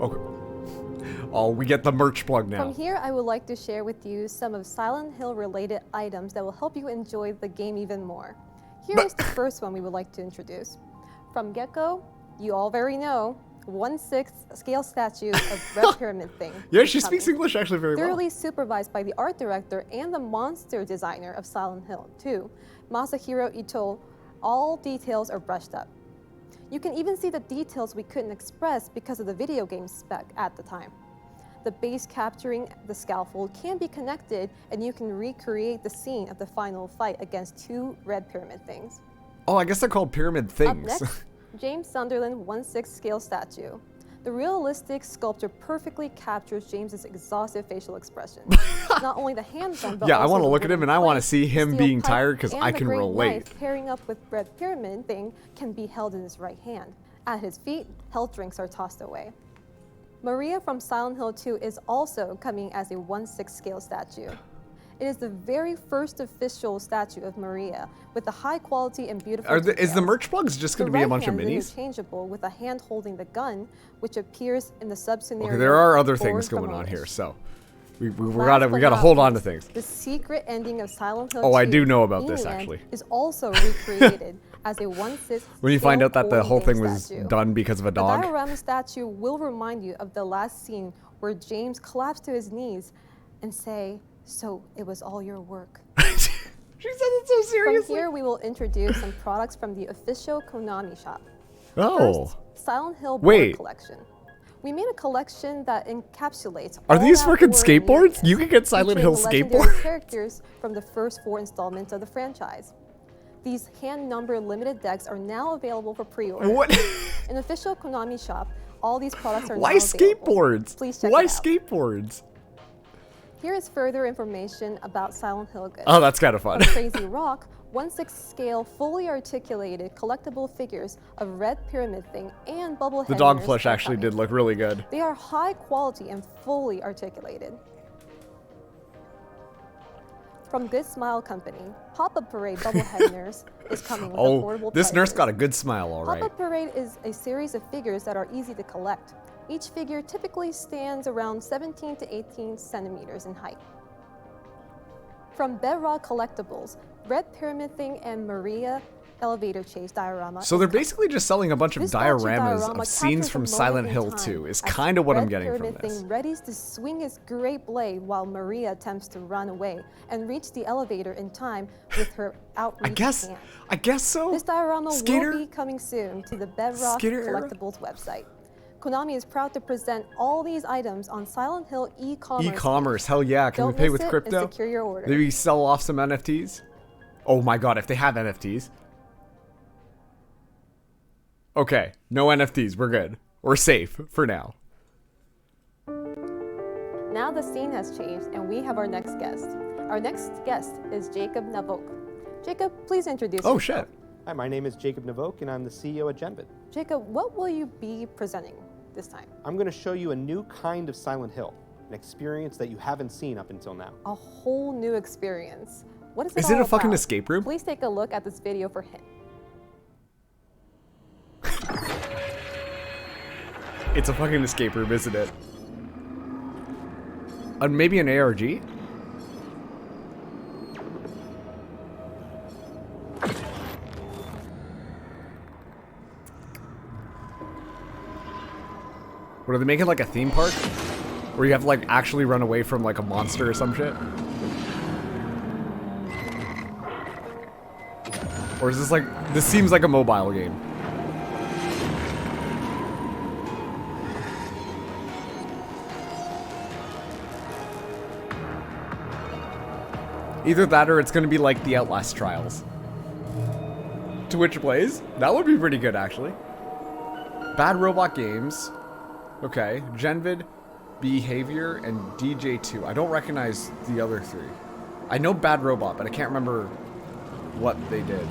Speaker 1: Okay. Oh, we get the merch plug now.
Speaker 4: From here, I would like to share with you some of Silent Hill related items that will help you enjoy the game even more. Here is the first one we would like to introduce. From Gecko, you all very know, 1/6 scale statue of Red Pyramid Thing.
Speaker 1: Yeah, she speaks English actually very well.
Speaker 4: Thoroughly supervised by the art director and the monster designer of Silent Hill 2, Masahiro Ito, all details are brushed up. You can even see the details we couldn't express because of the video game spec at the time. The base capturing the scaffold can be connected, and you can recreate the scene of the final fight against 2 red pyramid things.
Speaker 1: Oh, I guess they're called pyramid
Speaker 4: Up
Speaker 1: things.
Speaker 4: next, James Sunderland 1/6 scale statue. The realistic sculpture perfectly captures James's exhaustive facial expression. Not only the hands-on, but
Speaker 1: Yeah, I
Speaker 4: also
Speaker 1: want to
Speaker 4: the
Speaker 1: look at him
Speaker 4: wooden
Speaker 1: and I want to
Speaker 4: plank,
Speaker 1: see him
Speaker 4: steel
Speaker 1: being
Speaker 4: pipe,
Speaker 1: tired because
Speaker 4: and
Speaker 1: I
Speaker 4: the
Speaker 1: can
Speaker 4: great
Speaker 1: relate.
Speaker 4: knife pairing up with red pyramid thing can be held in his right hand. At his feet, health drinks are tossed away. Maria from Silent Hill 2 is also coming as a 1/6 scale statue. It is the very first official statue of Maria with the high quality and beautiful
Speaker 1: Is the
Speaker 4: details.
Speaker 1: merch plugs just going to be a bunch of
Speaker 4: The right hand
Speaker 1: minis?
Speaker 4: is interchangeable with a hand holding the gun, which appears in the sub-scenario.
Speaker 1: Okay, there are other
Speaker 4: Forward
Speaker 1: things going
Speaker 4: from
Speaker 1: on
Speaker 4: Orange.
Speaker 1: here, so we
Speaker 4: Last
Speaker 1: gotta
Speaker 4: but
Speaker 1: gotta
Speaker 4: not
Speaker 1: hold on to
Speaker 4: least,
Speaker 1: things.
Speaker 4: The secret ending of Silent Hill
Speaker 1: Oh,
Speaker 4: 2,
Speaker 1: I do know about this,
Speaker 4: Inland,
Speaker 1: actually.
Speaker 4: is also recreated as a 1/6
Speaker 1: When you find
Speaker 4: scale
Speaker 1: out that the
Speaker 4: golden
Speaker 1: whole
Speaker 4: game
Speaker 1: thing was
Speaker 4: statue.
Speaker 1: done because of a
Speaker 4: The
Speaker 1: dog.
Speaker 4: diorama statue will remind you of the last scene where James collapsed to his knees and say, "So it was all your work."
Speaker 1: She says it so seriously.
Speaker 4: From here, we will introduce some products from the official Konami shop.
Speaker 1: Oh.
Speaker 4: First, Silent Hill board
Speaker 1: Wait.
Speaker 4: collection. We made a collection that encapsulates
Speaker 1: Are
Speaker 4: all
Speaker 1: these
Speaker 4: that
Speaker 1: freaking
Speaker 4: horror
Speaker 1: skateboards?
Speaker 4: newness,
Speaker 1: You can get Silent
Speaker 4: featuring
Speaker 1: Hill
Speaker 4: the legendary
Speaker 1: skateboard?
Speaker 4: characters from the first 4 installments of the franchise. These hand-numbered limited decks are now available for pre-order.
Speaker 1: What?
Speaker 4: In the official Konami shop, all these products are
Speaker 1: Why
Speaker 4: now available.
Speaker 1: skateboards?
Speaker 4: Please check
Speaker 1: Why
Speaker 4: it out.
Speaker 1: skateboards?
Speaker 4: Here is further information about Silent Hill goods.
Speaker 1: Oh, that's kinda fun.
Speaker 4: From Crazy Rock, 1/6 scale, fully articulated collectible figures of Red Pyramid Thing and Bubblehead.
Speaker 1: The dog
Speaker 4: Nurse
Speaker 1: plush
Speaker 4: are
Speaker 1: actually
Speaker 4: coming.
Speaker 1: did look really good.
Speaker 4: They are high quality and fully articulated. From Good Smile Company, Pop-Up Parade Bubblehead Nurse is coming with
Speaker 1: Oh,
Speaker 4: affordable
Speaker 1: this nurse
Speaker 4: prices.
Speaker 1: got a good smile, all right.
Speaker 4: Pop-Up Parade is a series of figures that are easy to collect. Each figure typically stands around 17 to 18 centimeters in height. From Bedrock Collectibles, Red Pyramid Thing and Maria Elevator Chase diorama.
Speaker 1: So they're basically just selling a bunch of
Speaker 4: This statue
Speaker 1: dioramas
Speaker 4: diorama
Speaker 1: of scenes
Speaker 4: captures
Speaker 1: from
Speaker 4: a
Speaker 1: Silent
Speaker 4: moment in
Speaker 1: Hill
Speaker 4: time
Speaker 1: 2 is
Speaker 4: as
Speaker 1: kind of what I'm
Speaker 4: Red
Speaker 1: getting from
Speaker 4: Pyramid
Speaker 1: this.
Speaker 4: Thing readies to swing his great blade while Maria attempts to run away and reach the elevator in time with her outreached hand.
Speaker 1: I guess so.
Speaker 4: This diorama
Speaker 1: Skater?
Speaker 4: will be coming soon to the Bedrock
Speaker 1: Skater era?
Speaker 4: Collectibles website. Konami is proud to present all these items on Silent Hill e-commerce.
Speaker 1: E-commerce, hell yeah. Can we
Speaker 4: Don't
Speaker 1: pay
Speaker 4: miss
Speaker 1: with
Speaker 4: it and
Speaker 1: crypto?
Speaker 4: secure your order.
Speaker 1: Maybe sell off some NFTs? Oh my god, if they have NFTs. Okay, no NFTs, we're good. We're safe for now.
Speaker 4: Now the scene has changed and we have our next guest. Our next guest is Jacob Navok. Jacob, please introduce
Speaker 1: Oh
Speaker 4: yourself.
Speaker 1: shit.
Speaker 16: Hi, my name is Jacob Navok, and I'm the CEO at Genvid.
Speaker 4: Jacob, what will you be presenting this time?
Speaker 16: I'm going to show you a new kind of Silent Hill, an experience that you haven't seen up until now.
Speaker 4: A whole new experience. What is it
Speaker 1: Is it
Speaker 4: all
Speaker 1: a fucking
Speaker 4: about?
Speaker 1: escape room?
Speaker 4: Please take a look at this video for hint.
Speaker 1: It's a fucking escape room, isn't it? Maybe an ARG? What, are they making like a theme park? Where you have to like actually run away from like a monster or some shit? Or is this like, this seems like a mobile game. Either that or it's gonna be like the Outlast Trials. Twitch plays? That would be pretty good actually. Bad Robot Games. Okay, Genvid, Behavior, and DJ2. I don't recognize the other three. I know Bad Robot, but I can't remember what they did.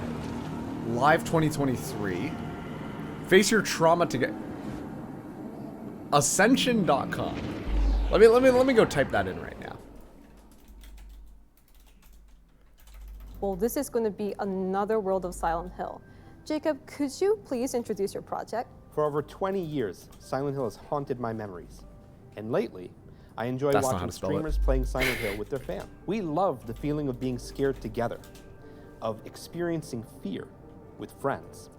Speaker 1: Live 2023. Face your trauma to get... Ascension.com. Let me go type that in right now.
Speaker 4: Well, this is going to be another world of Silent Hill. Jacob, could you please introduce your project?
Speaker 16: For over 20 years, Silent Hill has haunted my memories. And lately, I enjoy
Speaker 1: That's not how
Speaker 16: watching
Speaker 1: to spell it.
Speaker 16: streamers playing Silent Hill with their fam. We love the feeling of being scared together, of experiencing fear with friends.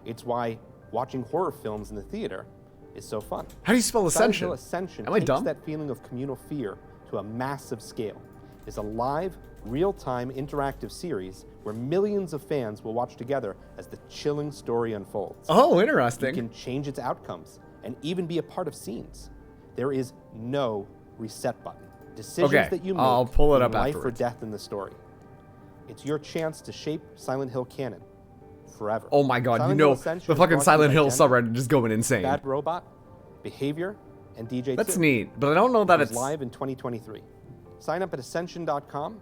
Speaker 16: It's why watching horror films in the theater is so fun.
Speaker 1: How do you spell
Speaker 16: Silent
Speaker 1: Ascension?
Speaker 16: Hill Ascension
Speaker 1: Am I
Speaker 16: takes
Speaker 1: dumb?
Speaker 16: that feeling of communal fear to a massive scale. It's a live, real-time interactive series where millions of fans will watch together as the chilling story unfolds.
Speaker 1: Oh, interesting.
Speaker 16: You can change its outcomes and even be a part of scenes. There is no reset button. Decisions
Speaker 1: Okay,
Speaker 16: that you make
Speaker 1: I'll pull it
Speaker 16: mean
Speaker 1: up
Speaker 16: life or
Speaker 1: afterwards.
Speaker 16: death in the story. It's your chance to shape Silent Hill canon forever.
Speaker 1: Oh my god,
Speaker 16: Silent
Speaker 1: you
Speaker 16: Hill
Speaker 1: know,
Speaker 16: Ascension
Speaker 1: the
Speaker 16: is
Speaker 1: fucking
Speaker 16: brought to
Speaker 1: Silent
Speaker 16: you by
Speaker 1: Hill
Speaker 16: Gen
Speaker 1: subreddit is going insane.
Speaker 16: Bad Robot, Behavior, and DJ2.
Speaker 1: That's neat, but I don't know that
Speaker 16: It goes
Speaker 1: it's...
Speaker 16: live in 2023. Sign up at ascension.com.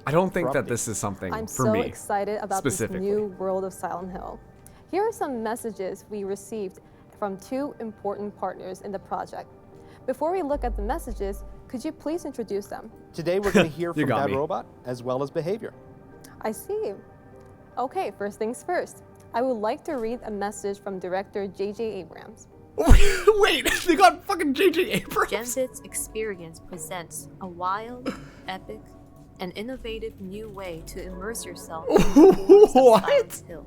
Speaker 1: I don't think
Speaker 16: for
Speaker 1: that
Speaker 16: updates.
Speaker 1: this is something
Speaker 4: I'm
Speaker 1: for
Speaker 4: so
Speaker 1: me.
Speaker 4: excited about this
Speaker 1: specifically.
Speaker 4: new world of Silent Hill. Here are some messages we received from two important partners in the project. Before we look at the messages, could you please introduce them?
Speaker 16: Today we're going to hear
Speaker 1: You
Speaker 16: from
Speaker 1: got
Speaker 16: Bad
Speaker 1: me.
Speaker 16: Robot as well as Behavior.
Speaker 4: I see. Okay, first things first. I would like to read a message from director J.J. Abrams.
Speaker 1: Wait, they got fucking J.J. Abrams?
Speaker 17: Genvid's experience presents a wild, epic, and innovative new way to immerse yourself in the world of Silent Hill.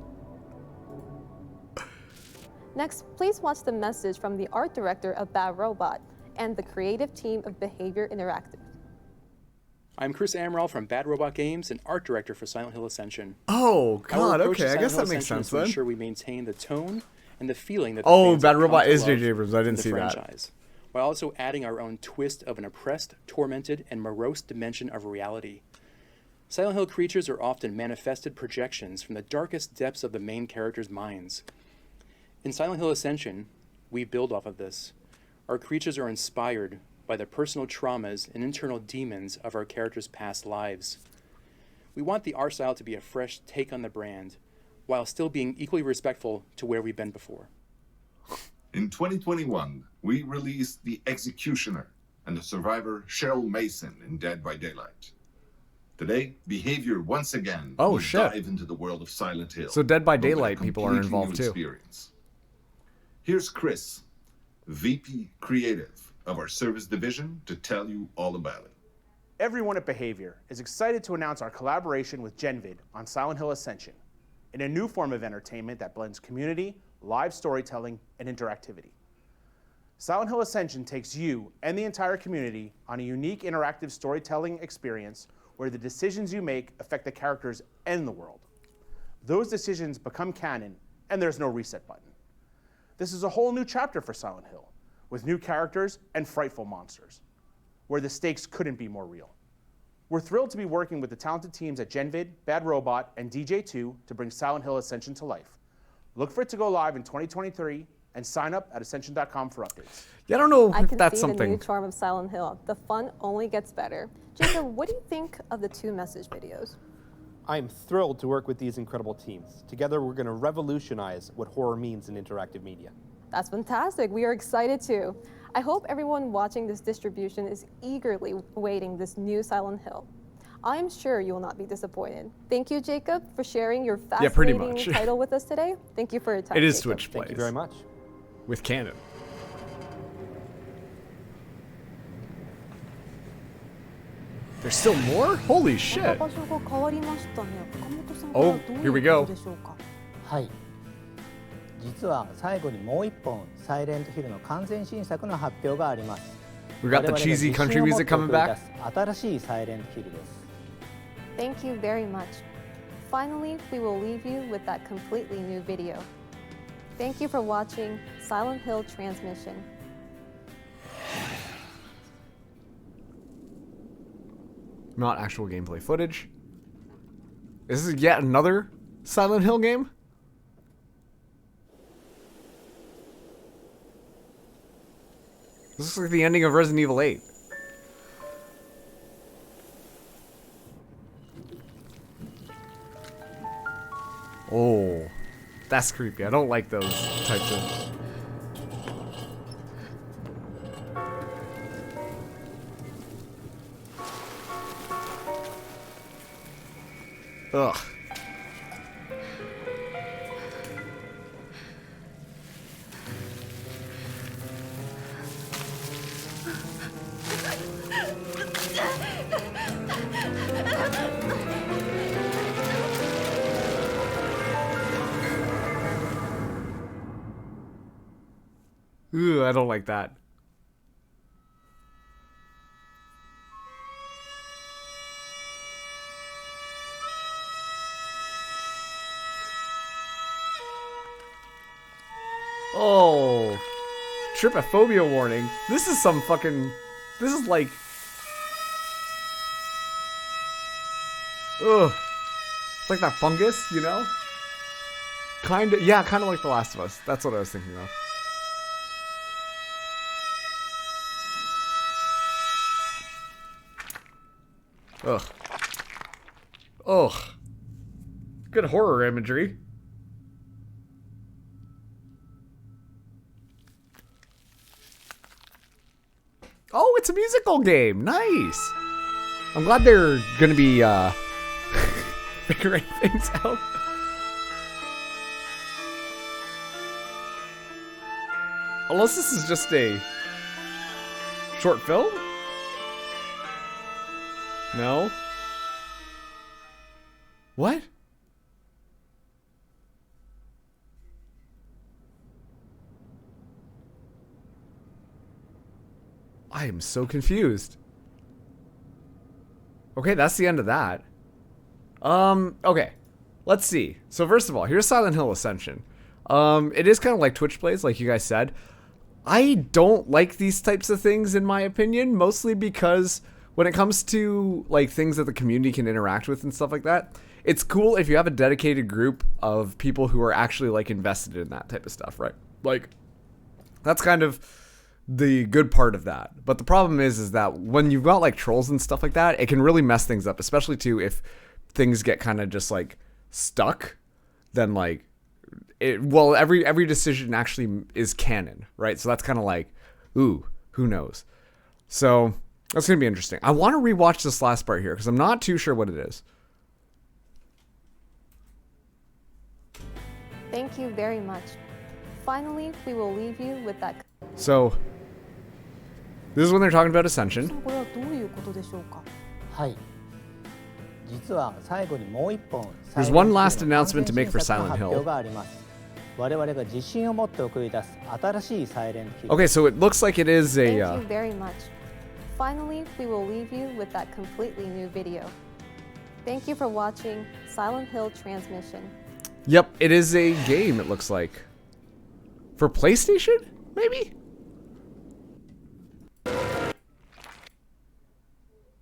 Speaker 4: Next, please watch the message from the art director of Bad Robot and the creative team of Behavior Interactive.
Speaker 18: I'm Chris Amaral from Bad Robot Games and art director for Silent Hill Ascension.
Speaker 1: Oh,
Speaker 18: Our
Speaker 1: God,
Speaker 18: approach to
Speaker 1: okay, I
Speaker 18: Silent
Speaker 1: guess
Speaker 18: Hill
Speaker 1: that makes
Speaker 18: Ascension is
Speaker 1: sense
Speaker 18: to
Speaker 1: then.
Speaker 18: ensure we maintain the tone and the feeling that the
Speaker 1: Oh,
Speaker 18: fans
Speaker 1: Bad
Speaker 18: have come
Speaker 1: Robot
Speaker 18: to
Speaker 1: is
Speaker 18: love
Speaker 1: J.J. Abrams. I
Speaker 18: from
Speaker 1: didn't
Speaker 18: the
Speaker 1: see that.
Speaker 18: franchise, while also adding our own twist of an oppressed, tormented, and morose dimension of reality. Silent Hill creatures are often manifested projections from the darkest depths of the main characters' minds. In Silent Hill Ascension, we build off of this. Our creatures are inspired by the personal traumas and internal demons of our characters' past lives. We want the art style to be a fresh take on the brand, while still being equally respectful to where we've been before.
Speaker 19: In 2021, we released The Executioner and the survivor Cheryl Mason in Dead by Daylight. Today, Behavior once again will dive into the world of Silent Hill.
Speaker 1: So Dead by
Speaker 19: but with a
Speaker 1: Daylight people are
Speaker 19: completely
Speaker 1: involved
Speaker 19: new
Speaker 1: too.
Speaker 19: experience. Here's Chris, VP Creative of our service division, to tell you all about it.
Speaker 20: Everyone at Behavior is excited to announce our collaboration with Genvid on Silent Hill Ascension, in a new form of entertainment that blends community, live storytelling, and interactivity. Silent Hill Ascension takes you and the entire community on a unique interactive storytelling experience where the decisions you make affect the characters and the world. Those decisions become canon, and there's no reset button. This is a whole new chapter for Silent Hill, with new characters and frightful monsters, where the stakes couldn't be more real. We're thrilled to be working with the talented teams at Genvid, Bad Robot, and DJ2 to bring Silent Hill Ascension to life. Look for it to go live in 2023 and sign up at ascension.com for updates.
Speaker 1: Yeah, I don't know
Speaker 4: I
Speaker 1: if
Speaker 4: can
Speaker 1: that's
Speaker 4: see
Speaker 1: something.
Speaker 4: the new charm of Silent Hill. The fun only gets better. Jacob, what do you think of the two message videos?
Speaker 16: I am thrilled to work with these incredible teams. Together, we're going to revolutionize what horror means in interactive media.
Speaker 4: That's fantastic. We are excited too. I hope everyone watching this distribution is eagerly awaiting this new Silent Hill. I am sure you will not be disappointed. Thank you, Jacob, for sharing your
Speaker 1: Yeah, pretty
Speaker 4: fascinating
Speaker 1: much.
Speaker 4: title with us today. Thank you for your time.
Speaker 1: It is
Speaker 4: Jacob.
Speaker 1: Switch Plays.
Speaker 16: Thank you very much.
Speaker 1: With canon. There's still more? Holy shit. Oh, here we go.
Speaker 5: はい実は最後にもう一本サイレントヒルの完全新作の発表があります
Speaker 1: We got the cheesy country music coming back.
Speaker 5: 新しいサイレントヒルです
Speaker 4: Thank you very much. Finally, we will leave you with that completely new video. Thank you for watching Silent Hill Transmission.
Speaker 1: Not actual gameplay footage. Is this yet another Silent Hill game? This looks like the ending of Resident Evil 8. Oh, that's creepy. I don't like those types of... Ugh. Ugh, I don't like that. Oh. Trypophobia warning. This is some fucking... This is like... Ugh. It's like that fungus, you know? Kinda, yeah, kinda like The Last of Us. That's what I was thinking of. Ugh. Ugh. Good horror imagery. Oh, it's a musical game. Nice. I'm glad they're gonna be figuring things out. Unless this is just a short film? No? What? I am so confused. Okay, that's the end of that. Okay. Let's see. So first of all, here's Silent Hill Ascension. It is kind of like Twitch plays, like you guys said. I don't like these types of things, in my opinion, mostly because when it comes to like things that the community can interact with and stuff like that, it's cool if you have a dedicated group of people who are actually like invested in that type of stuff, right? Like, that's kind of the good part of that. But the problem is that when you've got like trolls and stuff like that, it can really mess things up, especially too if things get kind of just like stuck. Then like well, every decision actually is canon, right? So that's kind of like, ooh, who knows? So that's gonna be interesting. I want to rewatch this last part here because I'm not too sure what it is.
Speaker 4: Thank you very much. Finally, we will leave you with that.
Speaker 1: So this is when they're talking about Ascension.
Speaker 4: これはどういうことでしょうか。
Speaker 5: はい。実は最後にもう一本
Speaker 1: There's one last announcement to make for Silent Hill.
Speaker 5: があります。我々が自信を持って送り出す新しいサイレントヒル。
Speaker 1: Okay, so it looks like it is a.
Speaker 4: Thank you very much. Finally, we will leave you with that completely new video. Thank you for watching Silent Hill Transmission.
Speaker 1: Yep, it is a game, it looks like. For PlayStation? Maybe?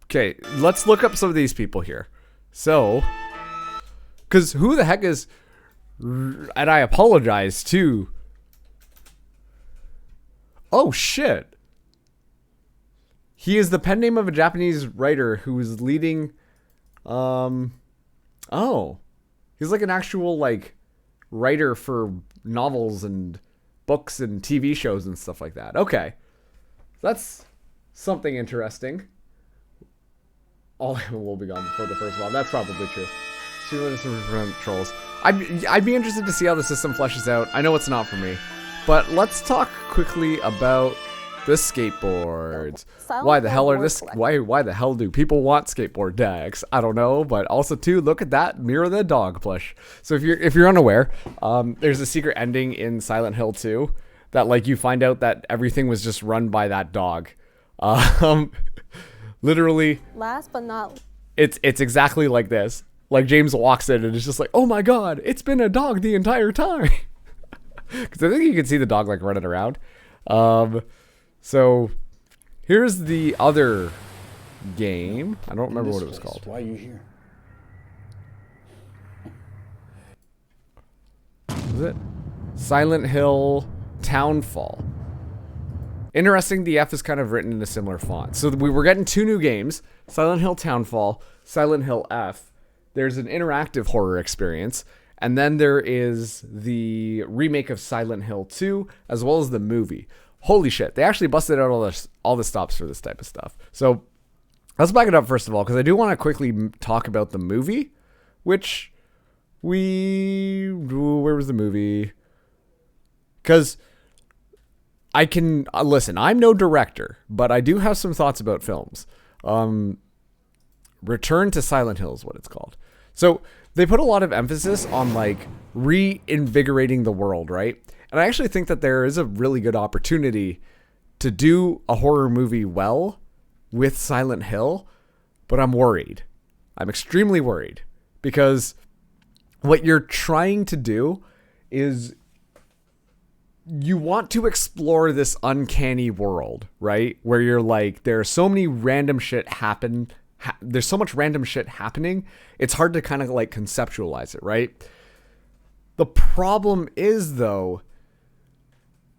Speaker 1: Okay, let's look up some of these people here. So, because who the heck is... And I apologize, too. Oh, shit. He is the pen name of a Japanese writer who is leading... Oh. He's like an actual, like, writer for novels and books and TV shows and stuff like that. Okay. That's something interesting. All will be gone before the first one. That's probably true. Trolls. I'd be interested to see how the system fleshes out. I know it's not for me. But let's talk quickly about the skateboards. Why the hell are this? Why the hell do people want skateboard decks? I don't know, but also too, look at that Mirror the Dog plush. So if you're unaware, there's a secret ending in Silent Hill 2 that like you find out that everything was just run by that dog. Literally.
Speaker 4: Last but not.
Speaker 1: It's exactly like this. Like James walks in and it's just like, oh my god, it's been a dog the entire time. Because I think you can see the dog like running around. So here's the other game. I don't remember what it was called.
Speaker 2: Why are you here?
Speaker 1: Is it Silent Hill Townfall? Interesting, the F is kind of written in a similar font. So we were getting two new games, Silent Hill Townfall, Silent Hill F. There's an interactive horror experience, and then there is the remake of Silent Hill 2, as well as the movie. Holy shit, they actually busted out all the stops for this type of stuff. So let's back it up first of all, because I do want to quickly talk about the movie, which where was the movie? Because I can listen, I'm no director, but I do have some thoughts about films. Return to Silent Hill is what it's called. So they put a lot of emphasis on like reinvigorating the world, right? And I actually think that there is a really good opportunity to do a horror movie well with Silent Hill, but I'm worried. I'm extremely worried because what you're trying to do is you want to explore this uncanny world, right? Where you're like, there's so many random shit there's so much random shit happening. It's hard to kind of like conceptualize it, right? The problem is, though,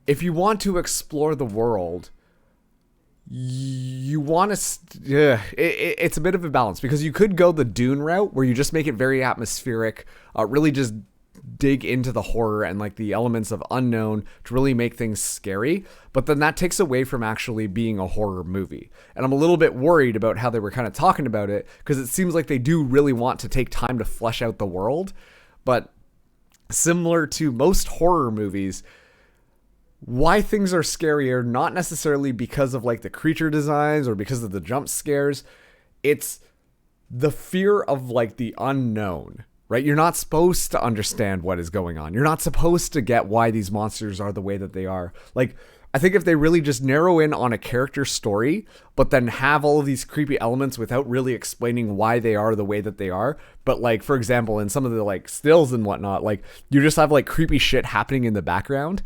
Speaker 1: if you want to explore the world, you want to it's a bit of a balance, because you could go the Dune route where you just make it very atmospheric, really just dig into the horror and like the elements of unknown to really make things scary, but then that takes away from actually being a horror movie. And I'm a little bit worried about how they were kind of talking about it, because it seems like they do really want to take time to flesh out the world, but similar to most horror movies, why things are scarier, not necessarily because of like the creature designs or because of the jump scares. It's the fear of like the unknown, right? You're not supposed to understand what is going on. You're not supposed to get why these monsters are the way that they are. Like, I think if they really just narrow in on a character story, but then have all of these creepy elements without really explaining why they are the way that they are. But like, for example, in some of the like stills and whatnot, like you just have like creepy shit happening in the background.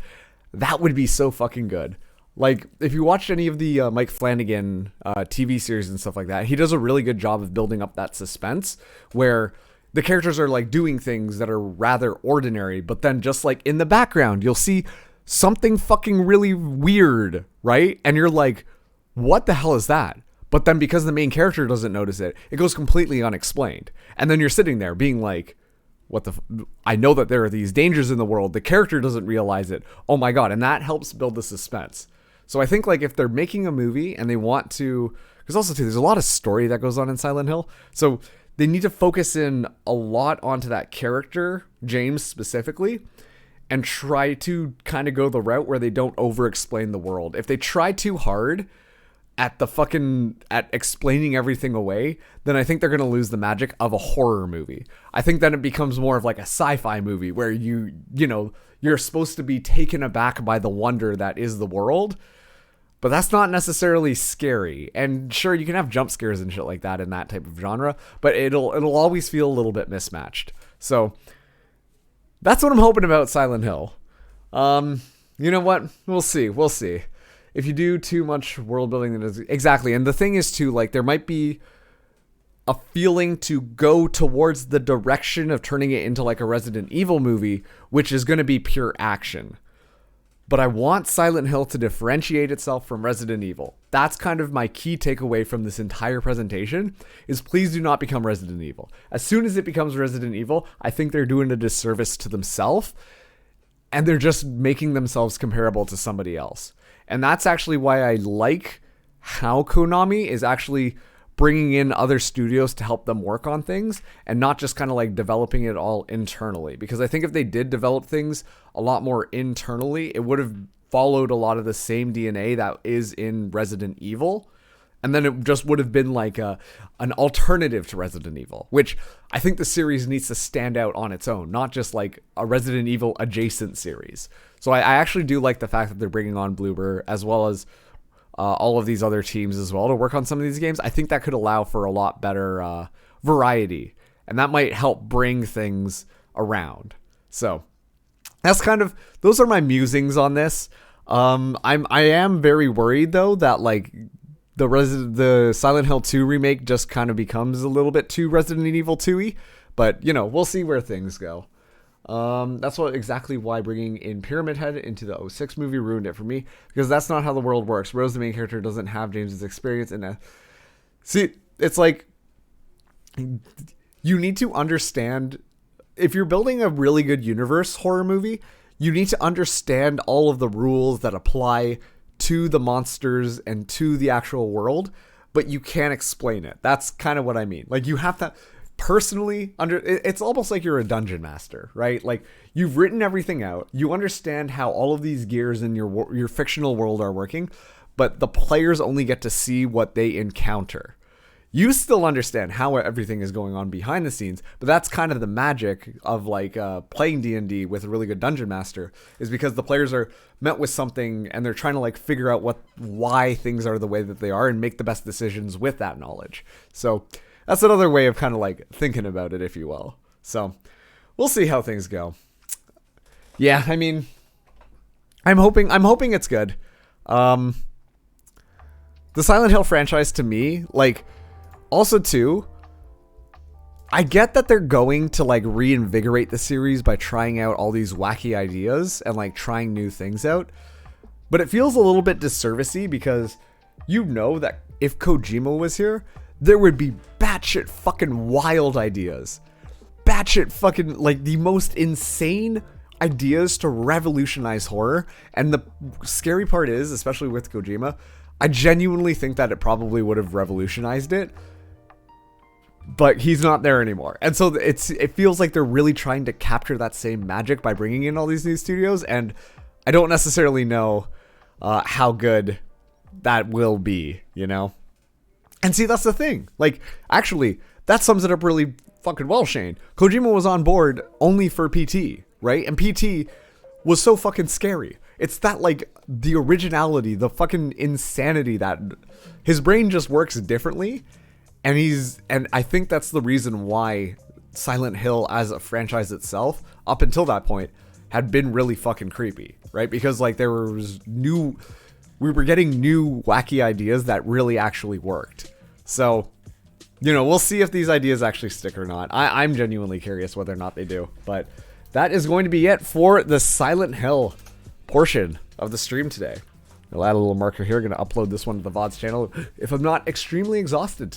Speaker 1: That would be so fucking good. Like, if you watched any of the Mike Flanagan TV series and stuff like that, he does a really good job of building up that suspense where the characters are like doing things that are rather ordinary, but then just like in the background, you'll see something fucking really weird, right? And you're like, what the hell is that? But then because the main character doesn't notice it, it goes completely unexplained. And then you're sitting there being like, I know that there are these dangers in the world. The character doesn't realize it. Oh my God. And that helps build the suspense. So I think like if they're making a movie and they want to, because also too, there's a lot of story that goes on in Silent Hill. So they need to focus in a lot onto that character, James specifically, and try to kind of go the route where they don't over explain the world. If they try too hard at explaining everything away, then I think they're going to lose the magic of a horror movie. I think then it becomes more of like a sci-fi movie where you're supposed to be taken aback by the wonder that is the world, but that's not necessarily scary. And sure, you can have jump scares and shit like that in that type of genre, but it'll always feel a little bit mismatched. So that's what I'm hoping about Silent Hill. You know what? We'll see. If you do too much world building, exactly. And the thing is too, like, there might be a feeling to go towards the direction of turning it into like a Resident Evil movie, which is going to be pure action. But I want Silent Hill to differentiate itself from Resident Evil. That's kind of my key takeaway from this entire presentation, is please do not become Resident Evil. As soon as it becomes Resident Evil, I think they're doing a disservice to themselves, and they're just making themselves comparable to somebody else. And that's actually why I like how Konami is actually bringing in other studios to help them work on things and not just kind of like developing it all internally. Because I think if they did develop things a lot more internally, it would have followed a lot of the same DNA that is in Resident Evil. And then it just would have been like an alternative to Resident Evil, which I think the series needs to stand out on its own, not just like a Resident Evil adjacent series. So I actually do like the fact that they're bringing on Bloober as well as all of these other teams as well to work on some of these games. I think that could allow for a lot better variety, and that might help bring things around. So that's those are my musings on this. I am very worried though that like the Silent Hill 2 remake just kind of becomes a little bit too Resident Evil 2-y, but we'll see where things go. That's exactly why bringing in Pyramid Head into the 06 movie ruined it for me, because that's not how the world works. Rose, the main character, doesn't have James's experience in see, it's like you need to understand, if you're building a really good universe horror movie, you need to understand all of the rules that apply to the monsters and to the actual world, but you can't explain it. That's kind of what I mean. Like, you have to personally it's almost like you're a dungeon master, right? Like, you've written everything out, you understand how all of these gears in your fictional world are working, but the players only get to see what they encounter. You still understand how everything is going on behind the scenes, but that's kind of the magic of like playing D&D with a really good dungeon master, is because the players are met with something and they're trying to like figure out why things are the way that they are and make the best decisions with that knowledge. So that's another way of kind of like thinking about it, if you will. So we'll see how things go. Yeah, I mean, I'm hoping it's good. The Silent Hill franchise, to me, like, also too, I get that they're going to like reinvigorate the series by trying out all these wacky ideas and like trying new things out. But it feels a little bit disservicey because you know that if Kojima was here, there would be batshit fucking wild ideas. Batshit fucking, like, the most insane ideas to revolutionize horror. And the scary part is, especially with Kojima, I genuinely think that it probably would have revolutionized it. But he's not there anymore. And so it feels like they're really trying to capture that same magic by bringing in all these new studios. And I don't necessarily know how good that will be, you know? And see, that's the thing. Like, actually, that sums it up really fucking well, Shane. Kojima was on board only for PT, right? And PT was so fucking scary. It's that, like, the originality, the fucking insanity that his brain just works differently. And I think that's the reason why Silent Hill as a franchise itself, up until that point, had been really fucking creepy, right? Because, like, we were getting new wacky ideas that really actually worked. So, you know, we'll see if these ideas actually stick or not. I'm genuinely curious whether or not they do. But that is going to be it for the Silent Hill portion of the stream today. I'll add a little marker here. Going to upload this one to the VODs channel if I'm not extremely exhausted